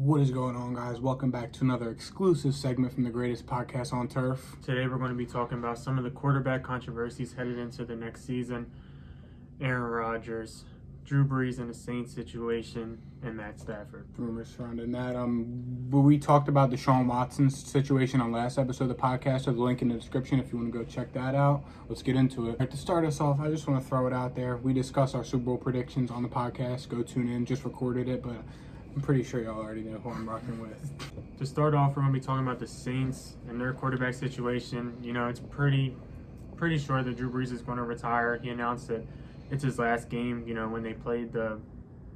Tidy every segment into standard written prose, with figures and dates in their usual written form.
What is going on, guys? Welcome back to another exclusive segment from the greatest podcast on turf. Today we're going to be talking about some of the quarterback controversies headed into the next season. Aaron Rodgers, Drew Brees in the Saints situation, and Matt Stafford. Rumors surrounding that. We talked about Deshaun Watson's situation on last episode of the podcast. There's a link in the description if you want to go check that out. Let's get into it. To start us off, I just want to throw it out there. We discuss our Super Bowl predictions on the podcast. Go tune in. Just recorded it, but I'm pretty sure y'all already know who I'm rocking with. To start off, we're going to be talking about the Saints and their quarterback situation. You know, it's pretty sure that Drew Brees is going to retire. He announced that it's his last game, you know, when they played the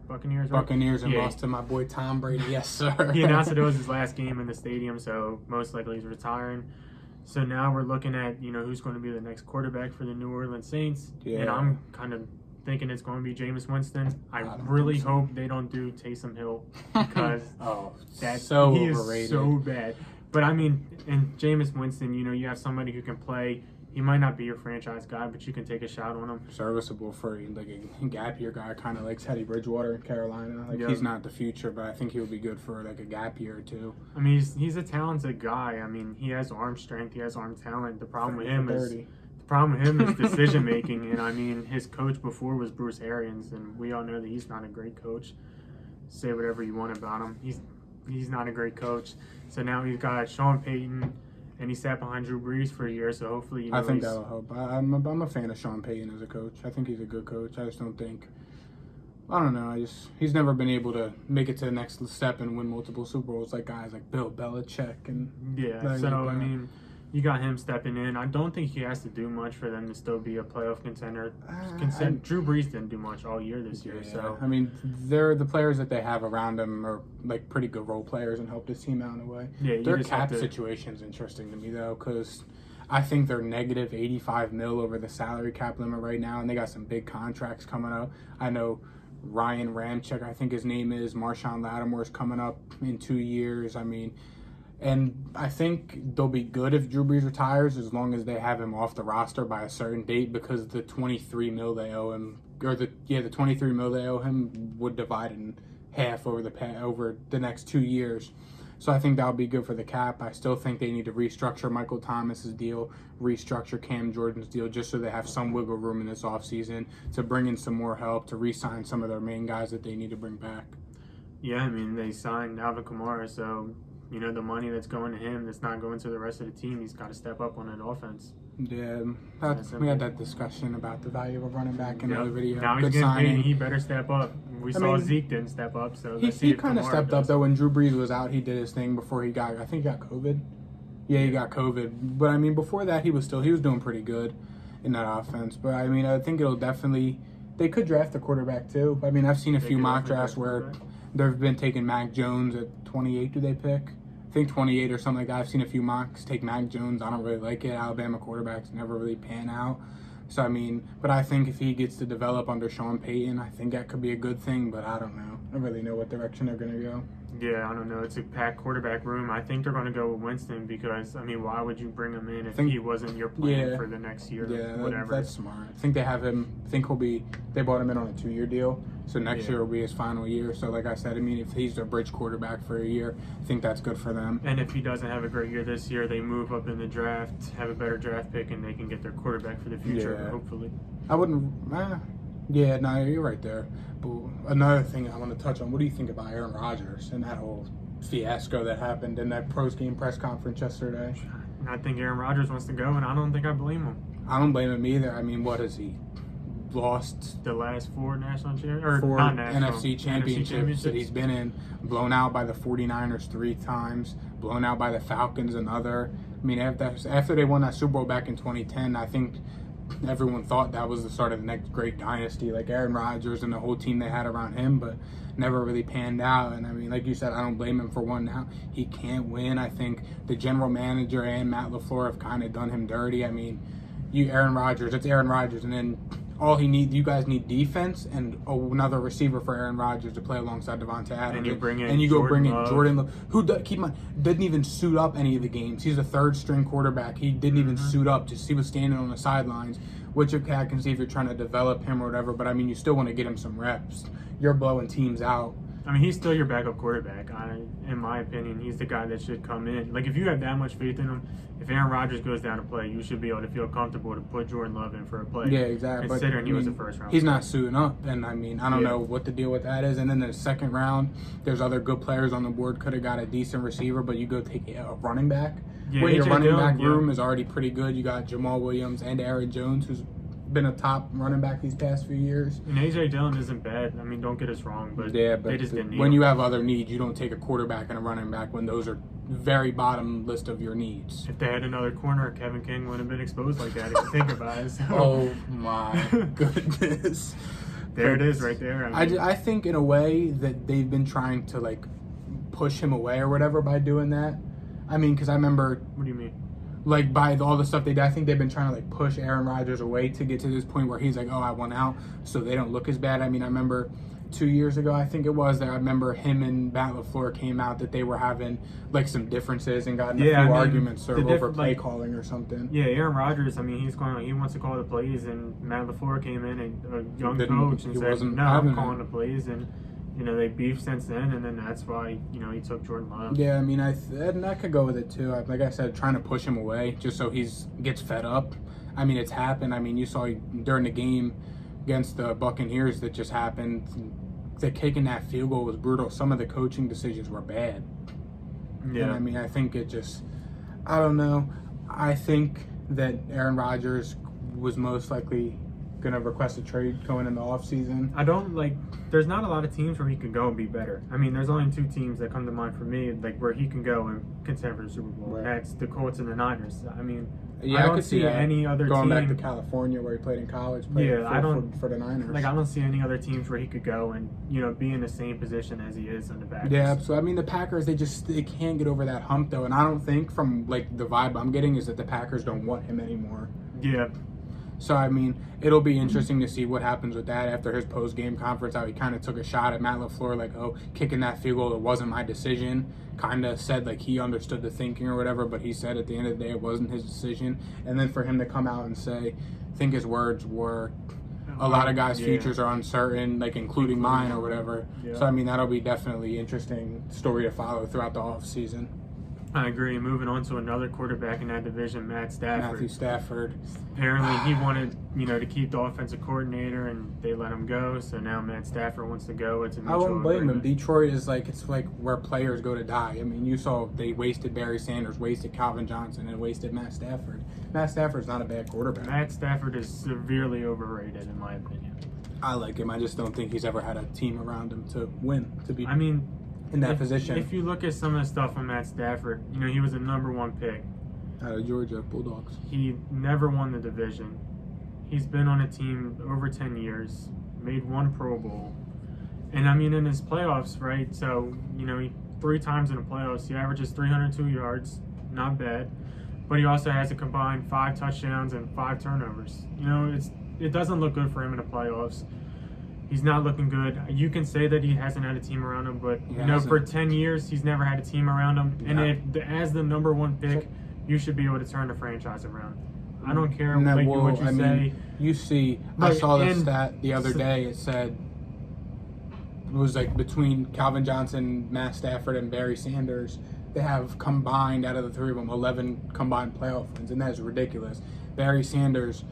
Buccaneers, right? Buccaneers and lost to my boy Tom Brady. Yes, sir. He announced that it was his last game in the stadium, so most likely he's retiring. So now we're looking at, you know, who's going to be the next quarterback for the New Orleans Saints. Yeah. And I'm kind of thinking it's going to be Jameis Winston. I really hope they don't do Taysom Hill because that's so he overrated. Is so bad. But I mean, in Jameis Winston, you know, you have somebody who can play. He might not be your franchise guy, but you can take a shot on him. Serviceable for like a gap year guy, kind of like Teddy Bridgewater in Carolina. He's not the future, but I think he'll be good for like a gap year or two. I mean, he's a talented guy. I mean, he has arm strength, he has arm talent. The problem with him is decision making. And I mean, his coach before was Bruce Arians, and we all know that he's not a great coach. Say whatever you want about him, he's not a great coach. So now he's got Sean Payton. And he sat behind Drew Brees for a year, so hopefully, you know, I think that'll help. I'm a fan of Sean Payton as a coach. I think he's a good coach. I just don't think, I don't know. He's never been able to make it to the next step and win multiple Super Bowls like guys like Bill Belichick and I mean, you got him stepping in. I don't think he has to do much for them to still be a playoff contender. Drew Brees didn't do much all year this year. So I mean, they're the players that they have around him are like pretty good role players and help this team out in a way. Yeah, their cap situation is interesting to me though, because I think they're negative $85 million over the salary cap limit right now, and they got some big contracts coming up. I know Ryan Ramczyk, I think his name is, Marshawn Lattimore's coming up in 2 years. I mean. And I think they'll be good if Drew Brees retires as long as they have him off the roster by a certain date, because the $23 million they owe him, or the $23 million they owe him would divide in half over the next 2 years. So I think that'll be good for the cap. I still think they need to restructure Michael Thomas's deal, restructure Cam Jordan's deal, just so they have some wiggle room in this offseason to bring in some more help, to re-sign some of their main guys that they need to bring back. Yeah, I mean, they signed Alvin Kamara, so you know, the money that's going to him that's not going to the rest of the team, he's got to step up on that offense. Yeah, we had that discussion about the value of a running back in the other video. Now he's getting paid, he better step up. We saw Zeke didn't step up, so he kind of stepped up, though. When Drew Brees was out, he did his thing before he got COVID. Yeah, he got COVID. But, I mean, before that, he was doing pretty good in that offense. But, I mean, I think it'll definitely – they could draft a quarterback, too. I mean, I've seen a few mock drafts where they've been taking Mac Jones at 28, do they pick? I think 28 or something like that. I've seen a few mocks take Mac Jones. I don't really like it. Alabama quarterbacks never really pan out. So, I mean, but I think if he gets to develop under Sean Payton, I think that could be a good thing, but I don't know. I don't really know what direction they're going to go. Yeah, I don't know. It's a packed quarterback room. I think they're going to go with Winston because, I mean, why would you bring him in if he wasn't your plan for the next year or whatever? That's smart. I think they have him. I think they bought him in on a 2-year deal. So next year will be his final year. So like I said, I mean, if he's a bridge quarterback for a year, I think that's good for them. And if he doesn't have a great year this year, they move up in the draft, have a better draft pick, and they can get their quarterback for the future, hopefully. I wouldn't... Yeah, no, you're right there. But another thing I want to touch on, what do you think about Aaron Rodgers and that whole fiasco that happened in that post-game press conference yesterday? I think Aaron Rodgers wants to go, and I don't think I blame him. I don't blame him either. I mean, what has he lost? The last 4 national NFC championships that he's been in. Blown out by the 49ers 3 times. Blown out by the Falcons another. I mean, after they won that Super Bowl back in 2010, I think everyone thought that was the start of the next great dynasty, like Aaron Rodgers and the whole team they had around him, but never really panned out. And I mean, like you said, I don't blame him for one now. He can't win. I think the general manager and Matt LaFleur have kind of done him dirty. I mean, Aaron Rodgers, it's Aaron Rodgers, and then you guys need defense and another receiver for Aaron Rodgers to play alongside Devontae Adams. And you bring in Jordan Love, who keep in mind didn't even suit up any of the games. He's a 3rd-string quarterback. He didn't even suit up. He was standing on the sidelines, which I can see if you're trying to develop him or whatever. But I mean, you still want to get him some reps. You're blowing teams out. I mean, he's still your backup quarterback. In my opinion, he's the guy that should come in. Like, if you have that much faith in him, if Aaron Rodgers goes down to play, you should be able to feel comfortable to put Jordan Love in for a play. Yeah, exactly. Considering he was a first round. He's not suiting up, and I mean, I don't know what the deal with that is. And then the second round, there's other good players on the board. Could have got a decent receiver, but you go take a running back. Yeah, when your running back room is already pretty good, you got Jamal Williams and Aaron Jones, who's been a top running back these past few years. And A.J. Dillon isn't bad. I mean, don't get us wrong, but they just didn't need when him. you have other needs, you don't take a quarterback and a running back when those are very bottom list of your needs. If they had another corner, Kevin King wouldn't have been exposed like that, if you think about it. So. Oh, my goodness. There it is right there. I think in a way that they've been trying to, like, push him away or whatever by doing that. I mean, because I remember... What do you mean? Like, by all the stuff they did, I think they've been trying to, like, push Aaron Rodgers away to get to this point where he's like, oh, I want out, so they don't look as bad. I mean, I remember 2 years ago, I think it was, that I remember him and Matt LaFleur came out that they were having, like, some differences and got in a few arguments over play calling or something. Yeah, Aaron Rodgers, I mean, he wants to call the plays, and Matt LaFleur came in, a young coach, and said, no, I'm calling the plays, and... You know, they beefed since then, and then that's why, you know, he took Jordan Love. Yeah, I mean, I could go with it, too. Like I said, trying to push him away just so gets fed up. I mean, it's happened. I mean, you saw during the game against the Buccaneers that just happened, the kicking that field goal was brutal. Some of the coaching decisions were bad. Yeah. And I mean, I think I don't know. I think that Aaron Rodgers was most likely going to request a trade going in the offseason. There's not a lot of teams where he could go and be better. I mean, there's only two teams that come to mind for me, like, where he can go and contend for the Super Bowl. Right. That's the Colts and the Niners. I mean, I don't see any other going team. Back to California where he played in college. For the Niners. Like, I don't see any other teams where he could go and, you know, be in the same position as he is in the Packers. Yeah, so I mean, the Packers, they can't get over that hump, though. And I don't think from, like, the vibe I'm getting is that the Packers don't want him anymore. Yeah. So, I mean, it'll be interesting to see what happens with that after his post-game conference, how he kind of took a shot at Matt LaFleur, like, oh, kicking that field goal, it wasn't my decision. Kind of said, like, he understood the thinking or whatever, but he said at the end of the day it wasn't his decision. And then for him to come out and say, I think his words were, a lot of guys' futures are uncertain, like, including mine or whatever. Yeah. So, I mean, that'll be definitely an interesting story to follow throughout the offseason. I agree. Moving on to another quarterback in that division, Matt Stafford. Matthew Stafford. Apparently, he wanted, you know, to keep the offensive coordinator, and they let him go. So now Matt Stafford wants to go. It's a mutual agreement. I wouldn't blame him. Detroit is it's like where players go to die. I mean, you saw they wasted Barry Sanders, wasted Calvin Johnson, and wasted Matt Stafford. Matt Stafford's not a bad quarterback. Matt Stafford is severely overrated, in my opinion. I like him. I just don't think he's ever had a team around him to win. In that position. If you look at some of the stuff on Matt Stafford, you know, he was a #1 pick. Out of Georgia Bulldogs. He never won the division. He's been on a team over 10 years, made one Pro Bowl. And, I mean, in his playoffs, right, so, you know, 3 times in the playoffs, he averages 302 yards, not bad. But he also has a combined 5 touchdowns and 5 turnovers. You know, it doesn't look good for him in the playoffs. He's not looking good. You can say that he hasn't had a team around him, but you know, for 10 years, he's never had a team around him. And as the #1 pick, you should be able to turn the franchise around. I don't care what you say. You see, I saw the stat the other day. It said it was like between Calvin Johnson, Matt Stafford, and Barry Sanders, they have combined, out of the 3 of them, 11 combined playoff wins, and that's ridiculous. Barry Sanders,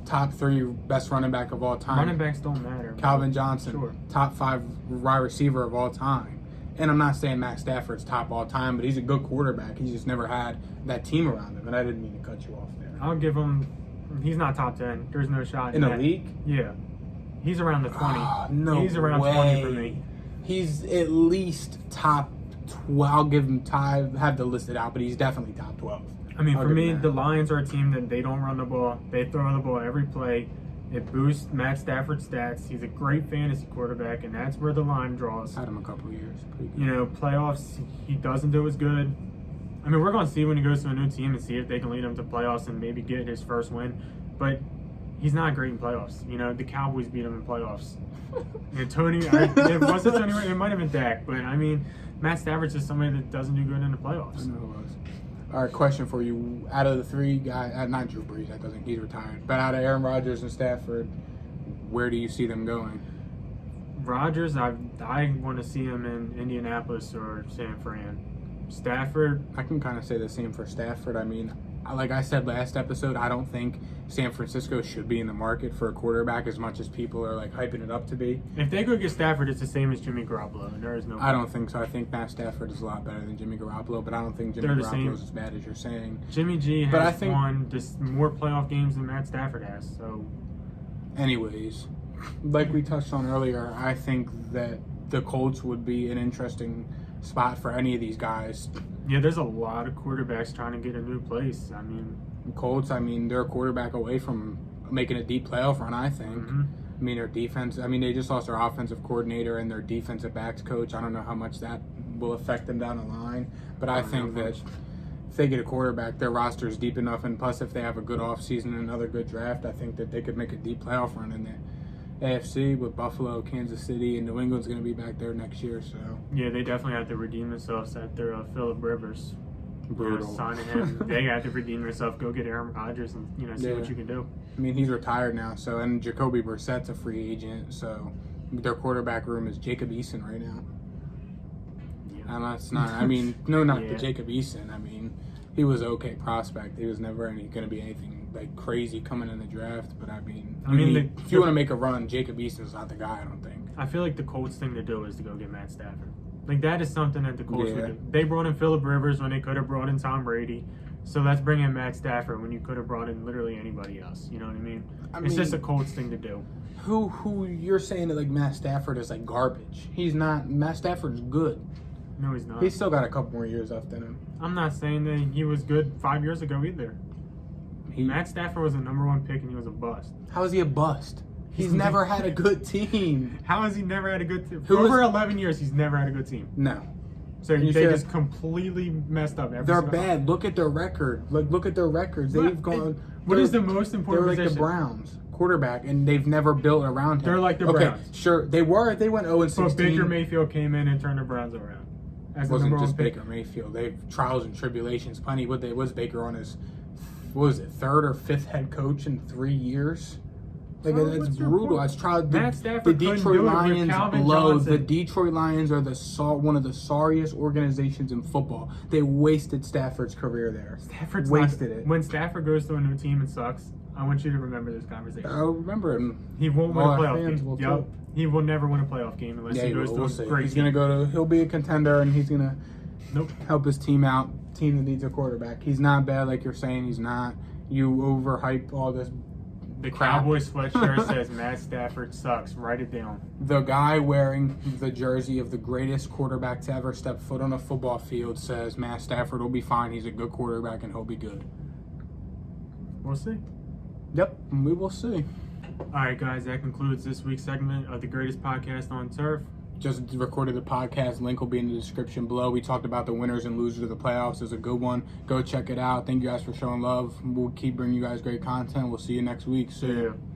top 3 best running back of all time. Running backs don't matter. Calvin Johnson, top 5 wide receiver of all time. And I'm not saying Matt Stafford's top all time, but he's a good quarterback. He's just never had that team around him. And I didn't mean to cut you off there. I'll give him, he's not top 10. There's no shot in the league? Yeah. He's around the 20. No He's around way. 20 for me. He's at least top 12. I'll give him have to list it out, but he's definitely top 12. I mean, for me, the Lions are a team that they don't run the ball. They throw the ball every play. It boosts Matt Stafford's stats. He's a great fantasy quarterback, and that's where the line draws. Had him a couple of years. You know, playoffs, he doesn't do as good. I mean, we're going to see when he goes to a new team and see if they can lead him to playoffs and maybe get his first win. But he's not great in playoffs. You know, the Cowboys beat him in playoffs. And it wasn't Tony, it might have been Dak. But, I mean, Matt Stafford's just somebody that doesn't do good in the playoffs. I know who it was. All right, question for you. Out of the 3 guys, not Drew Brees, that doesn't, he's retired. But out of Aaron Rodgers and Stafford, where do you see them going? Rodgers, I want to see him in Indianapolis or San Fran. Stafford, I can kind of say the same for Stafford. I mean, like I said last episode, I don't think San Francisco should be in the market for a quarterback as much as people are like hyping it up to be. If they go get Stafford, it's the same as Jimmy Garoppolo, and there is no. I don't think so. I think Matt Stafford is a lot better than Jimmy Garoppolo, but I don't think Jimmy Garoppolo is as bad as you're saying. Jimmy G has won just more playoff games than Matt Stafford has. So, anyways, like we touched on earlier, I think that the Colts would be an interesting spot for any of these guys. Yeah, there's a lot of quarterbacks trying to get a new place. I mean, Colts, they're a quarterback away from making a deep playoff run, I think. Mm-hmm. I mean, their defense, they just lost their offensive coordinator and their defensive backs coach. I don't know how much that will affect them down the line, but I think that if they get a quarterback, their roster is deep enough, and plus if they have a good offseason and another good draft, I think that they could make a deep playoff run in there. AFC with Buffalo, Kansas City, and New England's going to be back there next year. So yeah, they definitely have to redeem themselves after Phillip Rivers. Brutal. Signing him, they have to redeem themselves. Go get Aaron Rodgers and see what you can do. He's retired now. So and Jacoby Brissett's a free agent. So their quarterback room is Jacob Eason right now. Yeah. And that's not. To Jacob Eason. He was an okay prospect. He was never going to be anything like crazy coming in the draft. But if you want to make a run, Jacob Eason's not the guy. I don't think. I feel like the Colts thing to do is to go get Matt Stafford. Like that is something that the Colts would do. They brought in Phillip Rivers when they could have brought in Tom Brady. So let's bring in Matt Stafford when you could have brought in literally anybody else. You know what I mean? It's just a Colts thing to do. Who you're saying that like Matt Stafford is like garbage? He's not. Matt Stafford's good. No, he's not. He's still got a couple more years left in him. I'm not saying that he was good 5 years ago either. Matt Stafford was a #1 pick and he was a bust. How is he a bust? He's never had a good team. How has he never had a good team? For over 11 years, he's never had a good team. No. So they just completely messed up everything. They're bad. Look at their record. Look at their records. They've gone. What is the most important position? They're like the Browns. Quarterback, and they've never built around him. They're like the Browns. Okay, sure. They went 0-16. But Baker Mayfield came in and turned the Browns around. It wasn't just Baker Mayfield. They've trials and tribulations. Plenty. Was Baker on his, third or fifth head coach in 3 years? Like that's brutal. That's trial. Matt Stafford the Detroit Lions blow. The Detroit Lions are one of the sorriest organizations in football. They wasted Stafford's career there. Stafford's wasted it. When Stafford goes to a new team and sucks, I want you to remember this conversation. I'll remember him. He won't win a playoff game. He will never win a playoff game unless he goes to a great team. He'll be a contender, and he's gonna help his team out. Team that needs a quarterback. He's not bad, like you're saying. He's not. You overhype all this. The Cowboys sweatshirt says Matt Stafford sucks. Write it down. The guy wearing the jersey of the greatest quarterback to ever step foot on a football field says Matt Stafford will be fine. He's a good quarterback and he'll be good. We'll see. Yep, we will see. All right, guys, that concludes this week's segment of the greatest podcast on turf. Just recorded the podcast. Link will be in the description below. We talked about the winners and losers of the playoffs. It's a good one. Go check it out. Thank you guys for showing love. We'll keep bringing you guys great content. We'll see you next week. See ya.